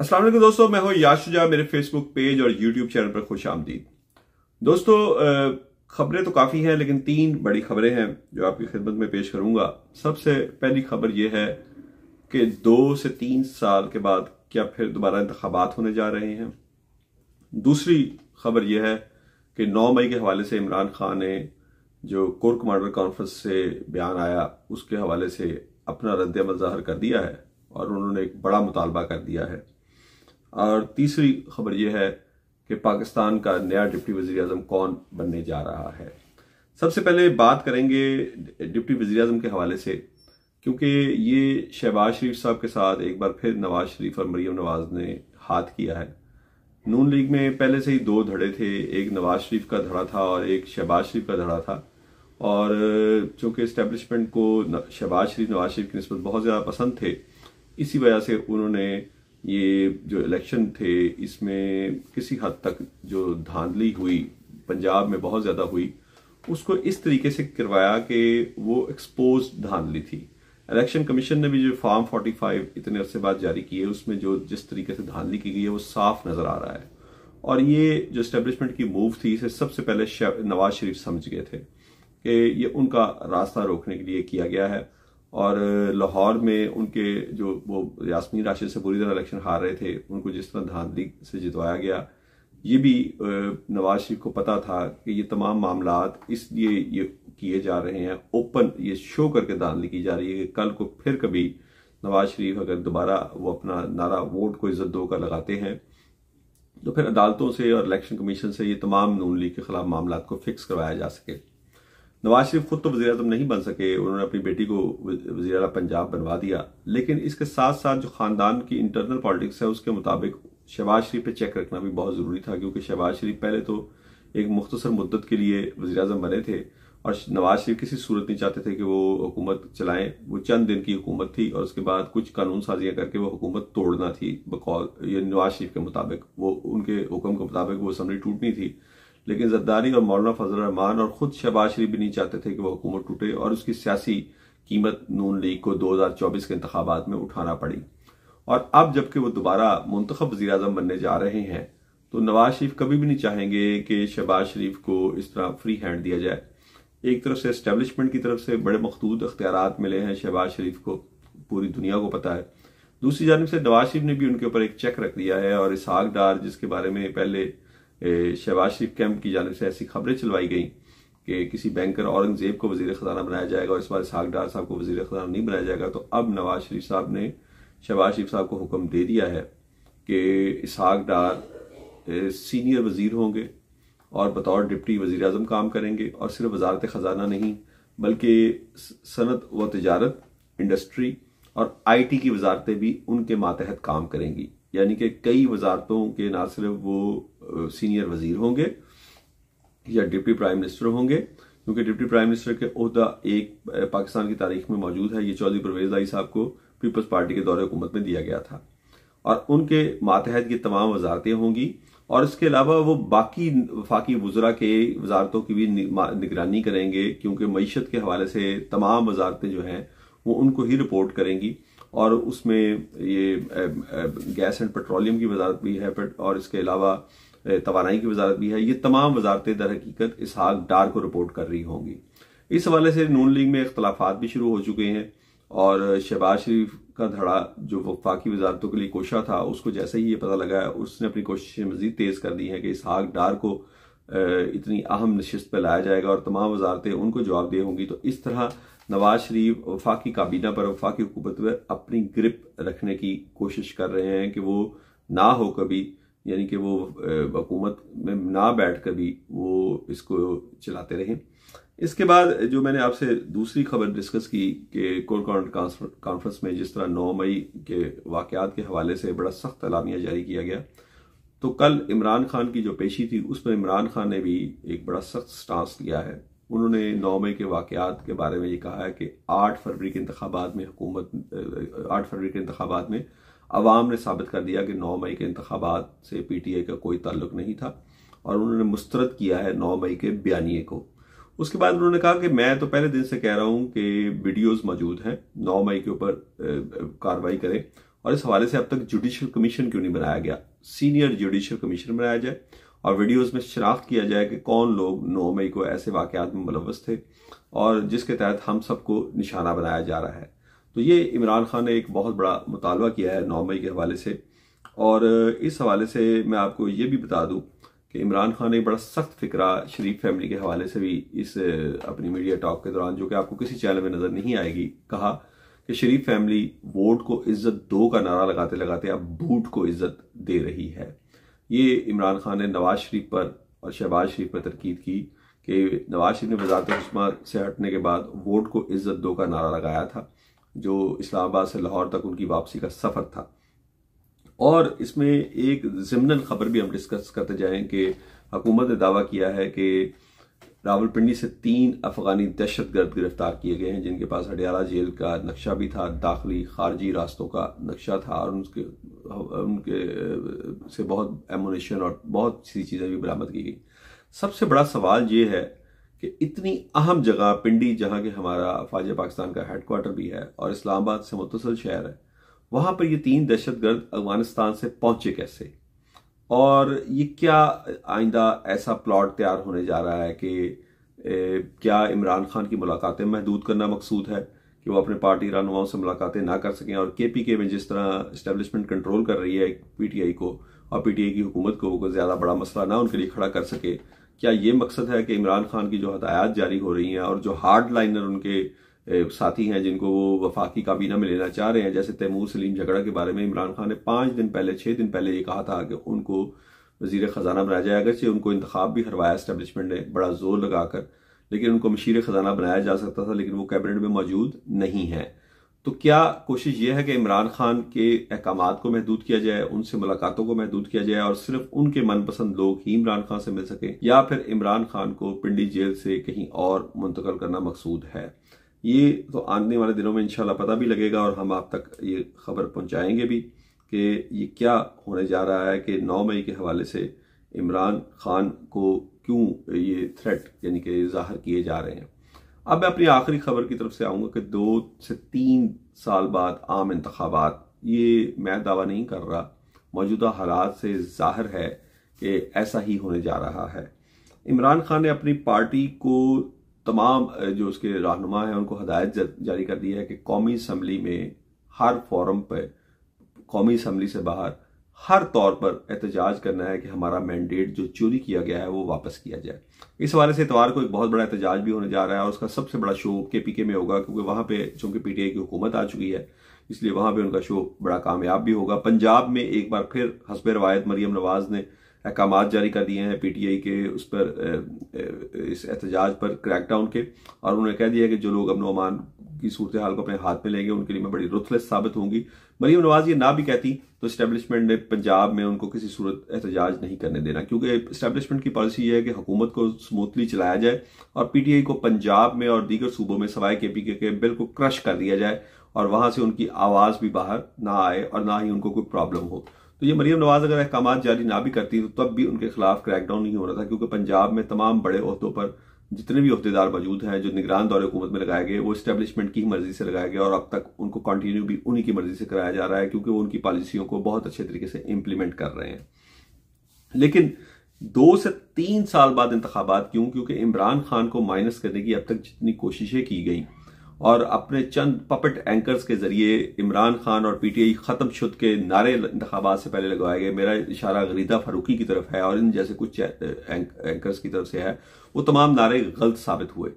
अस्सलाम वालेकुम दोस्तों, मैं हूं याशुजा। मेरे फेसबुक पेज और यूट्यूब चैनल पर खुश आमदीद। दोस्तों, खबरें तो काफ़ी हैं लेकिन तीन बड़ी खबरें हैं जो आपकी खिदमत में पेश करूंगा। सबसे पहली खबर यह है कि 2 से 3 साल के बाद क्या फिर दोबारा इंतखाबात होने जा रहे हैं। दूसरी खबर यह है कि 9 मई के हवाले से इमरान खान ने जो कोर कमांडर कॉन्फ्रेंस से बयान आया उसके हवाले से अपना रद्द-ए-अमल ज़ाहिर कर दिया है और उन्होंने एक बड़ा मुतालबा कर दिया है। और तीसरी खबर यह है कि पाकिस्तान का नया डिप्टी वज़ीर आज़म कौन बनने जा रहा है। सबसे पहले बात करेंगे डिप्टी वज़ीर आज़म के हवाले से, क्योंकि ये शहबाज शरीफ साहब के साथ एक बार फिर नवाज शरीफ और मरीम नवाज ने हाथ किया है। नून लीग में पहले से ही 2 धड़े थे, एक नवाज शरीफ का धड़ा था और एक शहबाज शरीफ का धड़ा था। और चूंकि इस्टेब्लिशमेंट को शहबाज शरीफ नवाज शरीफ की निस्बत बहुत ज़्यादा पसंद थे, इसी वजह से उन्होंने ये जो इलेक्शन थे इसमें किसी हद तक जो धांधली हुई पंजाब में बहुत ज़्यादा हुई, उसको इस तरीके से करवाया कि वो एक्सपोज धांधली थी। इलेक्शन कमीशन ने भी जो फॉर्म 45 इतने अरसे बाद जारी किए उसमें जो जिस तरीके से धांधली की गई है वो साफ नजर आ रहा है। और ये जो एस्टेब्लिशमेंट की मूव थी इसे सबसे पहले नवाज शरीफ समझ गए थे कि ये उनका रास्ता रोकने के लिए किया गया है। और लाहौर में उनके जो वो यास्मीन राशिद से बुरी तरह इलेक्शन हार रहे थे, उनको जिस तरह धांधली से जितवाया गया, ये भी नवाज शरीफ को पता था कि ये तमाम मामलात इसलिए ये किए जा रहे हैं, ओपन ये शो करके धांधली की जा रही है कि कल को फिर कभी नवाज शरीफ अगर दोबारा वो अपना नारा वोट को इज्जत दो का लगाते हैं तो फिर अदालतों से और इलेक्शन कमीशन से ये तमाम नून लीग के खिलाफ मामलात को फिक्स करवाया जा सके। नवाज शरीफ खुद तो वज़ीर आज़म नहीं बन सके, उन्होंने अपनी बेटी को वज़ीर आला पंजाब बनवा दिया, लेकिन इसके साथ साथ जो खानदान की इंटरनल पॉलिटिक्स है उसके मुताबिक शहबाज शरीफ पे चेक रखना भी बहुत ज़रूरी था, क्योंकि शहबाज शरीफ पहले तो एक मुख्तसर मुद्दत के लिए वज़ीर आज़म बने थे और नवाज शरीफ किसी सूरत नहीं चाहते थे कि वो हुकूमत चलाएं। वो चंद दिन की हुकूमत थी और उसके बाद कुछ कानून साजियाँ करके वो हुकूमत तोड़ना थी बकौल ये नवाज शरीफ के मुताबिक, वो उनके हुक्म के मुताबिक वो असम्बली टूटनी थी। लेकिन जरदारी और मौलाना फजल रहमान और खुद शहबाज शरीफ भी नहीं चाहते थे कि वह हुकूमत टूटे और उसकी सियासी कीमत नून लीग को 2024 के इंतखाबात में उठाना पड़ी। और अब जबकि वो दोबारा मुंतखब वज़ीर आज़म बनने जा रहे हैं तो नवाज शरीफ कभी भी नहीं चाहेंगे कि शहबाज शरीफ को इस तरह फ्री हैंड दिया जाए। एक तरफ से एस्टेब्लिशमेंट की तरफ से बड़े मखदूद अख्तियारात मिले हैं शहबाज शरीफ को, पूरी दुनिया को पता है। दूसरी जानिब से नवाज शरीफ ने भी उनके ऊपर एक चेक रख दिया है और इसहाक डार, जिसके बारे में पहले शहबाज शरीफ कैंप की जानिब से ऐसी खबरें चलवाई गई कि किसी बैंकर औरंगजेब को वजीर खजाना बनाया जाएगा और इस बार इसहाक डार साहब को वजीर खजाना नहीं बनाया जाएगा, तो अब नवाज शरीफ साहब ने शहबाज शरीफ साहब को हुक्म दे दिया है कि इसहाक डार सीनियर वजीर होंगे और बतौर डिप्टी वजीर आज़म काम करेंगे और सिर्फ वजारत खजाना नहीं बल्कि सनत व तिजारत, इंडस्ट्री और IT की वजारतें भी उनके मातहत काम करेंगी। यानी कि कई वजारतों के ना सिर्फ वो सीनियर वजीर होंगे या डिप्टी प्राइम मिनिस्टर होंगे, क्योंकि डिप्टी प्राइम मिनिस्टर के ओहदा एक पाकिस्तान की तारीख में मौजूद है, ये चौधरी परवेज लाई साहब को पीपल्स पार्टी के दौरे हुकूमत में दिया गया था और उनके मातहत ये तमाम वजारतें होंगी। और इसके अलावा वो बाकी वफाकी वज़रा के वजारतों की भी निगरानी करेंगे, क्योंकि मईशत के हवाले से तमाम वजारतें जो हैं वो उनको ही रिपोर्ट करेंगी। और उसमें ये गैस एंड पेट्रोलियम की वजारत भी है और इसके अलावा तवानाई की वजारत भी है। ये तमाम वजारतें दर हकीकत इसहाक डार को रिपोर्ट कर रही होंगी। इस हवाले से नून लीग में इख्तलाफात भी शुरू हो चुके हैं और शहबाज शरीफ का धड़ा जो वफाकी वजारतों के लिए कोशा था, उसको जैसे ही ये पता लगा उसने अपनी कोशिशें मजीद तेज कर दी हैं कि इसहाक डार को इतनी अहम नशिस्त पर लाया जाएगा और तमाम वजारतें उनको जवाबदेह होंगी। तो इस तरह नवाज शरीफ वफाकी काबीना पर, वफाकी हुकूमत पर अपनी ग्रिप रखने की कोशिश कर रहे हैं कि वो ना हो कभी, यानी कि वो हुकूमत में ना बैठ कर भी वो इसको चलाते रहें। इसके बाद जो मैंने आपसे दूसरी खबर डिस्कस की कि कोर कॉन्फ्रेंस में जिस तरह 9 मई के वाकयात के हवाले से बड़ा सख्त एलामिया जारी किया गया, तो कल इमरान खान की जो पेशी थी उसमें इमरान खान ने भी एक बड़ा सख्त स्टांस लिया है। उन्होंने 9 मई के वाकयात के बारे में ये कहा है कि 8 फरवरी के इंतखाबात में अवाम ने साबित कर दिया कि 9 मई के इंतखाबात से PTI का कोई ताल्लुक नहीं था और उन्होंने मुस्तरद किया है 9 मई के बयानिए को। उसके बाद उन्होंने कहा कि मैं तो पहले दिन से कह रहा हूं कि वीडियोस मौजूद हैं, 9 मई के ऊपर कार्रवाई करें और इस हवाले से अब तक जुडिशल कमीशन क्यों नहीं बनाया गया, सीनियर जुडिशल कमीशन बनाया जाए और वीडियोस में शनाख्त किया जाए कि कौन लोग 9 मई को ऐसे वाकयात में मुलव्वस थे और जिसके तहत हम सबको निशाना बनाया जा रहा है। तो ये इमरान खान ने एक बहुत बड़ा मुतालबा किया है 9 मई के हवाले से। और इस हवाले से मैं आपको ये भी बता दूं कि इमरान खान ने बड़ा सख्त फिक्रा शरीफ फैमिली के हवाले से भी इस अपनी मीडिया टॉक के दौरान, जो कि आपको किसी चैनल में नजर नहीं आएगी, कहा कि शरीफ फैमिली वोट को इज्जत दो का नारा लगाते लगाते अब बूट को इज्जत दे रही है। ये इमरान खान ने नवाज शरीफ पर और शहबाज शरीफ पर तनकीद की कि नवाज शरीफ ने वज़ारत उस्मा से हटने के बाद वोट को इज्जत दो का नारा लगाया था, जो इस्लामाबाद से लाहौर तक उनकी वापसी का सफर था। और इसमें एक ज़िम्नन खबर भी हम डिस्कस करते जाएं कि हुकूमत ने दावा किया है कि रावलपिंडी से 3 अफगानी दहशतगर्द गिरफ्तार किए गए हैं, जिनके पास हडियाला जेल का नक्शा भी था, दाखिली खारजी रास्तों का नक्शा था और उनके से बहुत एमुनेशन और बहुत सी चीज़ें भी बरामद की गई। सबसे बड़ा सवाल ये है कि इतनी अहम जगह पिंडी, जहाँ के हमारा अफवाज पाकिस्तान का हेडक्वार्टर भी है और इस्लामाबाद से मुत्तसिल शहर है, वहाँ पर ये 3 दहशतगर्द अफगानिस्तान से पहुंचे कैसे? और ये क्या आइंदा ऐसा प्लॉट तैयार होने जा रहा है कि क्या इमरान खान की मुलाकातें महदूद करना मकसूद है कि वो अपने पार्टी रहनुमाओं से मुलाकातें ना कर सकें, और केपीके में जिस तरह इस्टेब्लिशमेंट कंट्रोल कर रही है पीटीआई को और पीटीआई की हुकूमत को वो ज़्यादा बड़ा मसला ना उनके लिए खड़ा कर सके, क्या ये मकसद है कि इमरान खान की जो हदायत जारी हो रही हैं और जो हार्ड लाइनर उनके साथी हैं जिनको वो वफाकी काबीना में लेना चाह रहे हैं, जैसे तैमूर सलीम झगड़ा के बारे में इमरान खान ने 6 दिन पहले ये कहा था कि उनको वजीर खजाना बनाया जाए, अगरचे उनको इंतखाब भी हरवाया इस्टेब्लिशमेंट ने बड़ा जोर लगाकर, लेकिन उनको मशीर खजाना बनाया जा सकता था, लेकिन वो कैबिनेट में मौजूद नहीं है। तो क्या कोशिश ये है कि इमरान खान के अहकामात को महदूद किया जाए, उनसे मुलाकातों को महदूद किया जाए और सिर्फ उनके मनपसंद लोग ही इमरान खान से मिल सके, या फिर इमरान खान को पिंडी जेल से कहीं और मुंतकिल करना मकसूद है? ये तो आने वाले दिनों में इंशाल्लाह पता भी लगेगा और हम आप तक ये खबर पहुंचाएंगे भी कि ये क्या होने जा रहा है कि 9 मई के हवाले से इमरान खान को क्यों ये थ्रेट यानी कि जाहिर किए जा रहे हैं। अब मैं अपनी आखिरी खबर की तरफ से आऊंगा कि 2 से 3 साल बाद आम इंतखाबात, ये मैं दावा नहीं कर रहा, मौजूदा हालात से जाहिर है कि ऐसा ही होने जा रहा है। इमरान खान ने अपनी पार्टी को तमाम जो उसके रहनुमा हैं उनको हदायत जारी कर दी है कि कौमी असम्बली में हर फोरम पर, कौमी असम्बली से बाहर हर तौर पर एहतजाज करना है कि हमारा मैंडेट जो चोरी किया गया है वो वापस किया जाए। इस हवाले से इतवार को एक बहुत बड़ा एहतजाज भी होने जा रहा है और उसका सबसे बड़ा शो केपीके में होगा, क्योंकि वहां पे चूंकि पीटीआई की हुकूमत आ चुकी है इसलिए वहां पे उनका शो बड़ा कामयाब भी होगा। पंजाब में एक बार फिर हस्ब रवायत मरियम नवाज ने अहकामात जारी कर दिए हैं पीटीआई के उस पर, इस एहतजाज पर क्रैकडाउन के, और उन्होंने कह दिया कि जो लोग अमन अमान की सूरत हाल को अपने हाथ में लेंगे उनके लिए मैं बड़ी रुथलेस साबित होंगी। मरियम नवाज ये ना भी कहती तो इस्टेब्लिशमेंट ने पंजाब में उनको किसी सूरत एहतजाज नहीं करने देना, क्योंकि इस्टेब्लिशमेंट की पॉलिसी ये है कि हुकूमत को स्मूथली चलाया जाए और पीटीआई को पंजाब में और दीगर सूबों में सवाए केपीके के बिल्कुल क्रश कर दिया जाए और वहां से उनकी आवाज भी बाहर ना आए और ना ही उनको कोई प्रॉब्लम हो। तो ये मरियम नवाज अगर अहकामात जारी ना भी करती तो तब भी उनके खिलाफ क्रैकडाउन नहीं हो रहा था, क्योंकि पंजाब में तमाम बड़े ओहदों पर जितने भी ओहदेदार मौजूद हैं जो निगरान दौरे हुकूमत में लगाए गए वो इस्टेब्लिशमेंट की मर्जी से लगाए गए और अब तक उनको कंटिन्यू भी उन्हीं की मर्जी से कराया जा रहा है, क्योंकि वो उनकी पॉलिसियों को बहुत अच्छे तरीके से इंप्लीमेंट कर रहे हैं। लेकिन 2 से 3 साल बाद इंतखाबात क्यों? क्योंकि इमरान खान को माइनस करने की अब तक जितनी कोशिशें की गई और अपने चंद पपेट एंकर्स के जरिए इमरान खान और पीटीआई खत्म शुद्ध के नारे इंतखाबात से पहले लगवाए गए, मेरा इशारा गरीदा फारूकी की तरफ है और इन जैसे कुछ एंकर्स की तरफ से है, वो तमाम नारे गलत साबित हुए।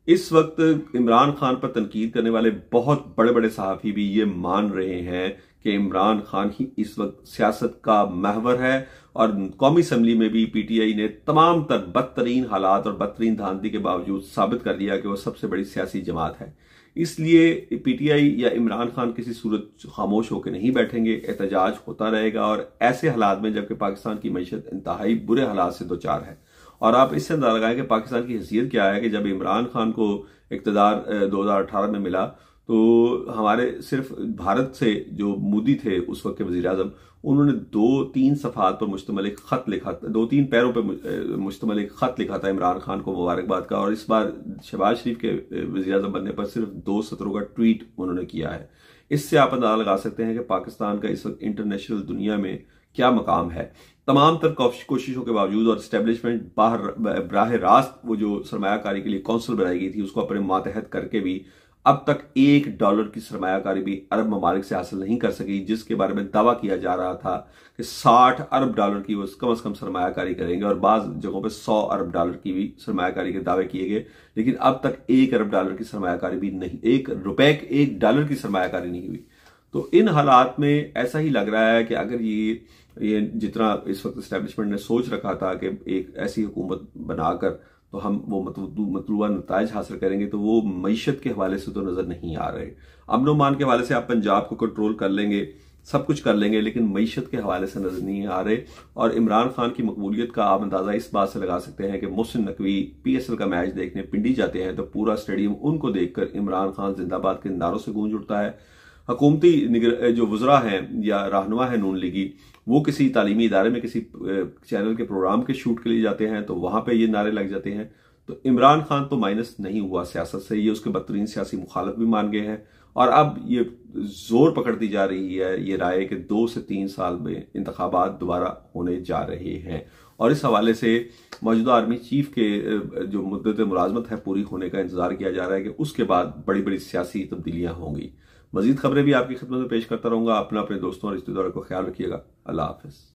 इस वक्त इमरान खान पर तनकीद करने वाले बहुत बड़े बड़े सहाफी भी ये मान रहे हैं कि इमरान खान ही इस वक्त सियासत का महवर है और कौमी असम्बली में भी पीटीआई ने तमाम तर बदतरीन हालात और बदतरीन धांधली के बावजूद साबित कर दिया कि वो सबसे बड़ी सियासी जमात है। इसलिए पीटीआई या इमरान खान किसी सूरत खामोश होकर नहीं बैठेंगे, एहतजाज होता रहेगा और ऐसे हालात में जबकि पाकिस्तान की मईशत इंतहाई बुरे हालात से दो चार है। और आप इससे अंदाजा लगाएं कि पाकिस्तान की हैसियत क्या है कि जब इमरान खान को इक़्तिदार 2018 में मिला तो हमारे सिर्फ भारत से जो मोदी थे उस वक्त के वजीर आजम, उन्होंने 2-3 सफ़हात पर मुश्तमिल एक खत लिखा, 2-3 पैरों पर मुश्तमिल एक खत लिखा था इमरान खान को मुबारकबाद का, और इस बार शहबाज शरीफ के वजीर आजम बनने पर सिर्फ 2 सत्रों का ट्वीट उन्होंने किया है। इससे आप अंदाजा लगा सकते हैं कि पाकिस्तान का इस वक्त इंटरनेशनल दुनिया में क्या मकाम है। तमाम तर कोशिशों के बावजूद और स्टैब्लिशमेंट बराह रास्त वो जो सरमायाकारी के लिए कौंसिल बनाई गई थी उसको अपने मातहत करके भी अब तक $1 की सरमायाकारी भी अरब ममालिक से हासिल नहीं कर सकी, जिसके बारे में दावा किया जा रहा था कि $60 अरब की वो कम से कम सरमायाकारी करेंगे और बाज जगहों पे $100 अरब की भी सरमायाकारी के दावे किए गए, लेकिन अब तक $1 अरब की सरमायाकारी भी नहीं, $1 की सरमायाकारी नहीं हुई। तो इन हालात में ऐसा ही लग रहा है कि अगर ये जितना इस वक्त इस्टेब्लिशमेंट ने सोच रखा था कि एक ऐसी हुकूमत बनाकर तो हम वो मतलूबा नताइज हासिल करेंगे, तो वो मईशत के हवाले से तो नजर नहीं आ रहे। अमन मान के हवाले से आप पंजाब को कंट्रोल कर लेंगे, सब कुछ कर लेंगे, लेकिन मईशत के हवाले से नजर नहीं आ रहे। और इमरान खान की मकबूलियत का आप अंदाजा इस बात से लगा सकते हैं कि मोहसिन नकवी PSL का मैच देखने पिंडी जाते हैं तो पूरा स्टेडियम उनको देखकर इमरान खान जिंदाबाद के नारों से गूंज उठता है। हुकूमती जो वज़रा हैं या रहनुमा है नून लीगी, वो किसी तालीमी इदारे में किसी चैनल के प्रोग्राम के शूट के लिए जाते हैं तो वहां पे ये नारे लग जाते हैं। तो इमरान खान तो माइनस नहीं हुआ सियासत से, ये उसके बदतरीन सियासी मुखालफ भी मान गए हैं। और अब ये जोर पकड़ती जा रही है ये राय कि 2 से 3 साल में इंतखाबात दोबारा होने जा रहे हैं। और इस हवाले से मौजूदा आर्मी चीफ के जो मुद्दत मुलाजमत है पूरी होने का इंतजार किया जा रहा है कि उसके बाद बड़ी बड़ी सियासी तब्दीलियां होंगी। मजीद खबरें भी आपकी खिदमत में पेश करता रहूंगा। अपने दोस्तों और रिश्तेदारों को ख्याल रखिएगा। अल्लाह हाफिज।